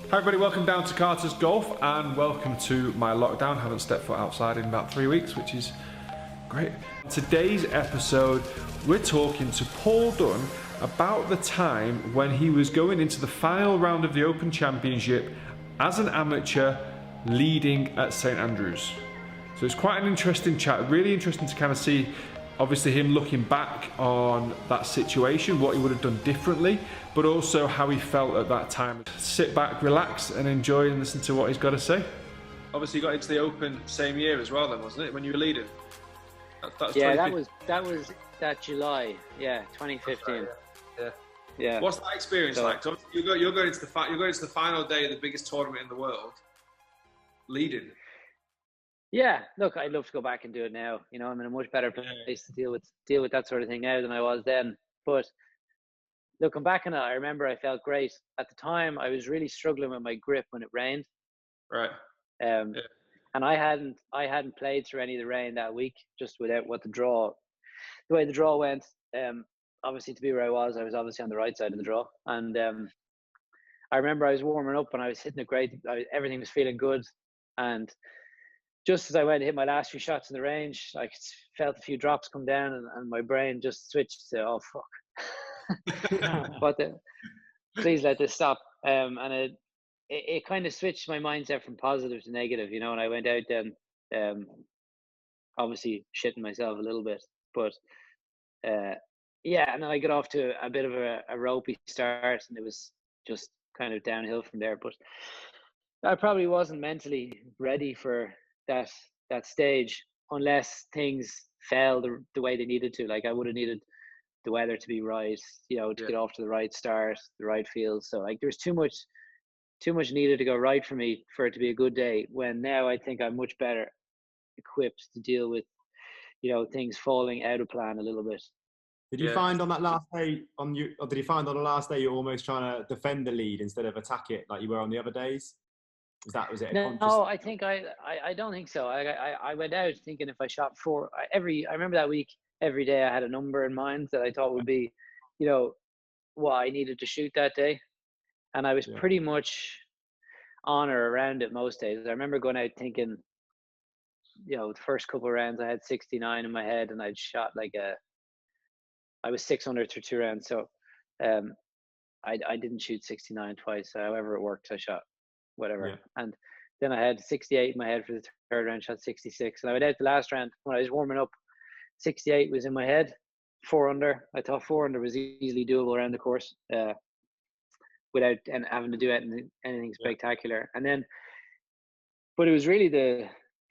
Hi everybody, welcome down to Carter's Golf and welcome to my lockdown. Haven't stepped foot outside in about 3 weeks, which is great. Today's episode, we're talking to Paul Dunne about the time when he was going into the final round of the Open Championship as an amateur leading at St Andrews. So it's quite an interesting chat, really interesting to kind of see obviously him looking back on that situation, what he would have done differently, but also how he felt at that time. Sit back, relax and enjoy and listen to what he's got to say. Obviously you got into the Open same year as well then, wasn't it, when you were leading? That was that July, 2015. Yeah. What's that experience like? So you're going into the final day of the biggest tournament in the world, leading. Yeah, look, I'd love to go back and do it now. You know, I'm in a much better place to deal with that sort of thing now than I was then. But looking back on it, I remember I felt great. At the time, I was really struggling with my grip when it rained. Right. And I hadn't played through any of the rain that week, just without the way the draw went. Obviously, to be where I was obviously on the right side of the draw. And I remember I was warming up and I was hitting it great. Everything was feeling good. And just as I went to hit my last few shots in the range, I felt a few drops come down and my brain just switched to, oh, fuck. Please let this stop. And it kind of switched my mindset from positive to negative, you know, and I went out then, obviously shitting myself a little bit. But, and then I got off to a bit of a ropey start and it was just kind of downhill from there. But I probably wasn't mentally ready for that stage unless things fell the way they needed to. Like I would have needed the weather to be right, you know, to get off to the right start, the right field. So like there was too much needed to go right for me for it to be a good day, when now I think I'm much better equipped to deal with, you know, things falling out of plan a little bit. Did you find on that last day or did you find on the last day you're almost trying to defend the lead instead of attack it like you were on the other days? Was it a conscious? No, I think I don't think so. I went out thinking if I shot four I remember that week, every day I had a number in mind that I thought would be, you know, what I needed to shoot that day. And I was pretty much on or around it most days. I remember going out thinking, you know, the first couple of rounds I had 69 in my head and I'd shot I was 6 under through 2 rounds. So I didn't shoot 69 twice. However it worked, I shot whatever. And then I had 68 in my head for the third round, shot 66. And I went out the last round when I was warming up, 68 was in my head, 4 under. I thought 4 under was easily doable around the course without having to do anything spectacular. And then, but it was really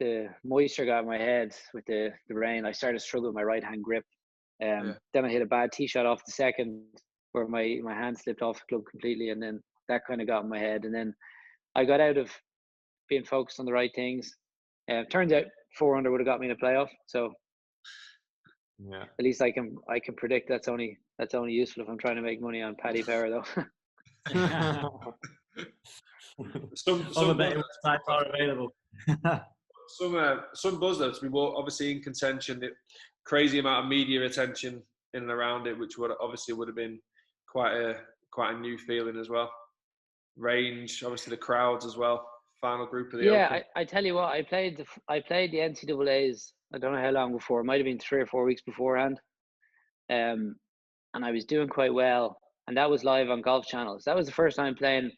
the moisture got in my head with the rain. I started struggling with my right hand grip. Then I hit a bad tee shot off the second where my hand slipped off the club completely. And then that kind of got in my head. And then I got out of being focused on the right things. Turns out 4 under would have got me in a playoff. So at least I can predict that's only useful if I'm trying to make money on Paddy Power though. some better websites are available. Some buzz though to be more obviously in contention. Crazy amount of media attention in and around it, which would have been quite a new feeling as well. Range, obviously the crowds as well. Final group of the Open. I tell you what, I played the NCAAs. I don't know how long before. It might have been 3 or 4 weeks beforehand. And I was doing quite well, and that was live on Golf Channel. So that was the first time playing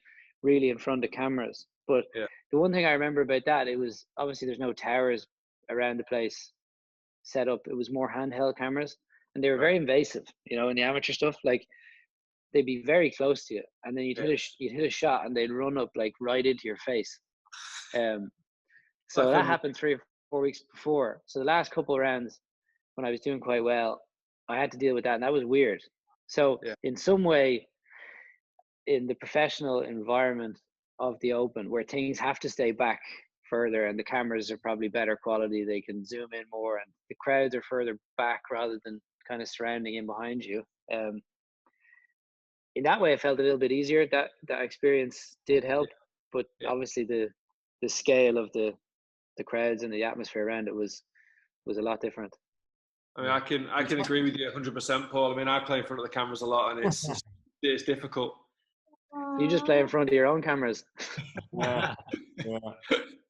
really in front of cameras. But the one thing I remember about that, it was obviously there's no towers around the place set up. It was more handheld cameras, and they were very invasive. You know, in the amateur stuff, like they'd be very close to you, and then you'd hit a shot, and they'd run up like right into your face. So that happened 3 or 4 weeks before. So the last couple of rounds, when I was doing quite well, I had to deal with that, and that was weird. So in some way, in the professional environment of the Open, where things have to stay back further, and the cameras are probably better quality, they can zoom in more, and the crowds are further back rather than kind of surrounding in behind you. In that way, it felt a little bit easier. That experience did help, but obviously the scale of the crowds and the atmosphere around it was a lot different. I mean, I can agree with you 100%, Paul. I mean, I play in front of the cameras a lot, and it's difficult. You just play in front of your own cameras. Yeah, yeah.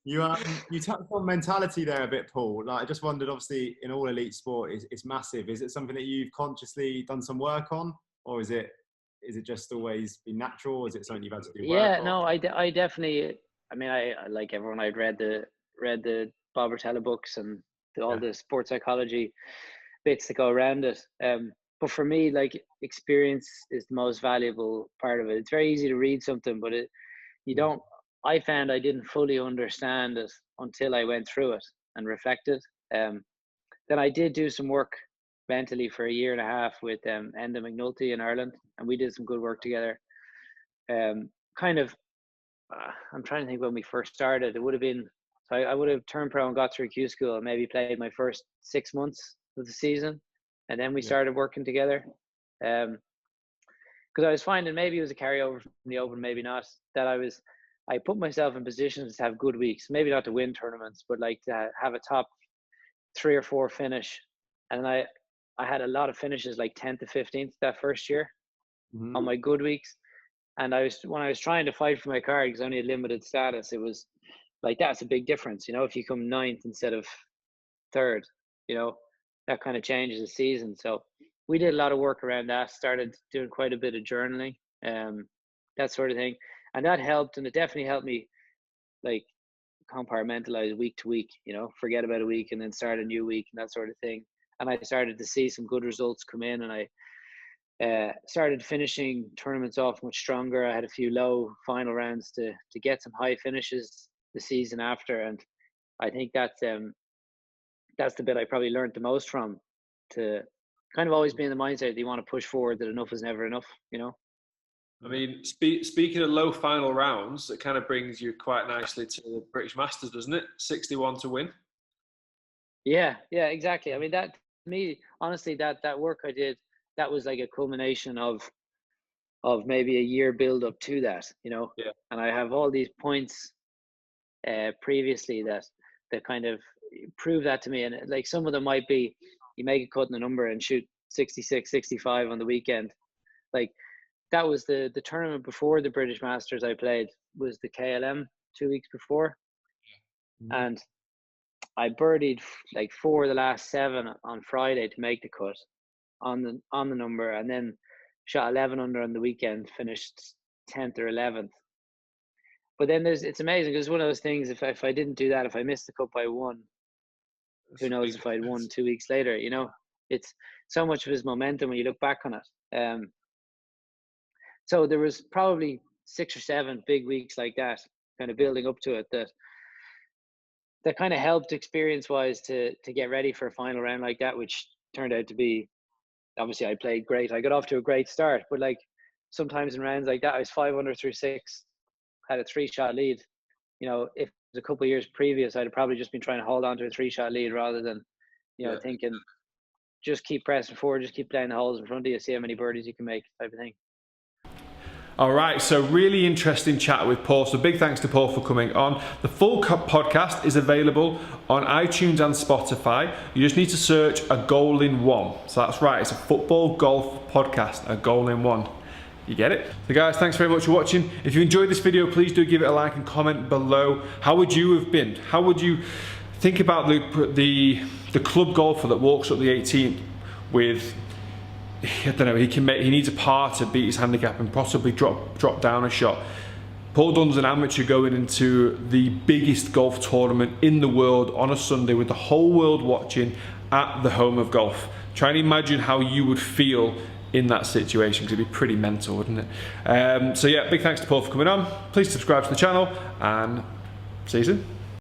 You touched on mentality there a bit, Paul. Like, I just wondered, obviously, in all elite sport, it's massive. Is it something that you've consciously done some work on, or is it just always been natural? Is it something you've had to do work Yeah, on? no, I definitely. I mean, I like everyone. I'd read the Bob Rotella books and all the sports psychology bits that go around it. But for me, like, experience is the most valuable part of it. It's very easy to read something, but you don't. I found I didn't fully understand it until I went through it and reflected. Then I did do some work mentally for a year and a half with Enda McNulty in Ireland, and we did some good work together. Kind of, I'm trying to think when we first started. It would have been, so I would have turned pro and got through Q school and maybe played my first 6 months of the season, and then we started working together. Because I was finding, maybe it was a carryover from the Open, maybe not, that I put myself in positions to have good weeks, maybe not to win tournaments, but like to have a top 3 or 4 finish. And I had a lot of finishes like 10th to 15th that first year on my good weeks. And when I was trying to fight for my card, because I only had limited status, it was like, that's a big difference. You know, if you come 9th instead of 3rd, you know, that kind of changes the season. So we did a lot of work around that, started doing quite a bit of journaling, that sort of thing. And that helped, and it definitely helped me like compartmentalize week to week, you know, forget about a week and then start a new week and that sort of thing. And I started to see some good results come in, and I started finishing tournaments off much stronger. I had a few low final rounds to get some high finishes the season after, and I think that's the bit I probably learned the most from, to kind of always be in the mindset that you want to push forward, that enough is never enough, you know. I mean, speaking of low final rounds, it kind of brings you quite nicely to the British Masters, doesn't it? 61 to win. Yeah, exactly. I mean, that, to me, honestly, that work I did, that was like a culmination of maybe a year build up to that, you know. Yeah. And I have all these points previously that kind of prove that to me. And like, some of them might be, you make a cut in the number and shoot 66, 65 on the weekend. Like, that was the tournament before the British Masters I played, was the KLM 2 weeks before. And I birdied like 4 of the last 7 on Friday to make the cut on the number, and then shot 11 under on the weekend, finished 10th or 11th. But then it's amazing, because one of those things, if I didn't do that, if I missed the cut by 1, who knows if I'd won 2 weeks later, you know. It's so much of his momentum when you look back on it. So there was probably 6 or 7 big weeks like that, kind of building up to it, that kind of helped experience-wise to get ready for a final round like that, which turned out to be, obviously I played great. I got off to a great start, but like, sometimes in rounds like that, I was 5 under through 6, had a 3-shot lead. You know, if it was a couple of years previous, I'd have probably just been trying to hold on to a 3-shot lead, rather than, you know, thinking, just keep pressing forward, just keep playing the holes in front of you, see how many birdies you can make, type of thing. All right, so really interesting chat with Paul. So big thanks to Paul for coming on. The full podcast is available on iTunes and Spotify. You just need to search A Goal in One. So that's right, it's a football golf podcast, A Goal in One. You get it? So guys, thanks very much for watching. If you enjoyed this video, please do give it a like and comment below. How would you have been? How would you think about the club golfer that walks up the 18th with, I don't know, he needs a par to beat his handicap and possibly drop down a shot. Paul Dunne's an amateur going into the biggest golf tournament in the world on a Sunday with the whole world watching at the home of golf. Try and imagine how you would feel in that situation, because it'd be pretty mental, wouldn't it? So yeah, big thanks to Paul for coming on. Please subscribe to the channel, and see you soon.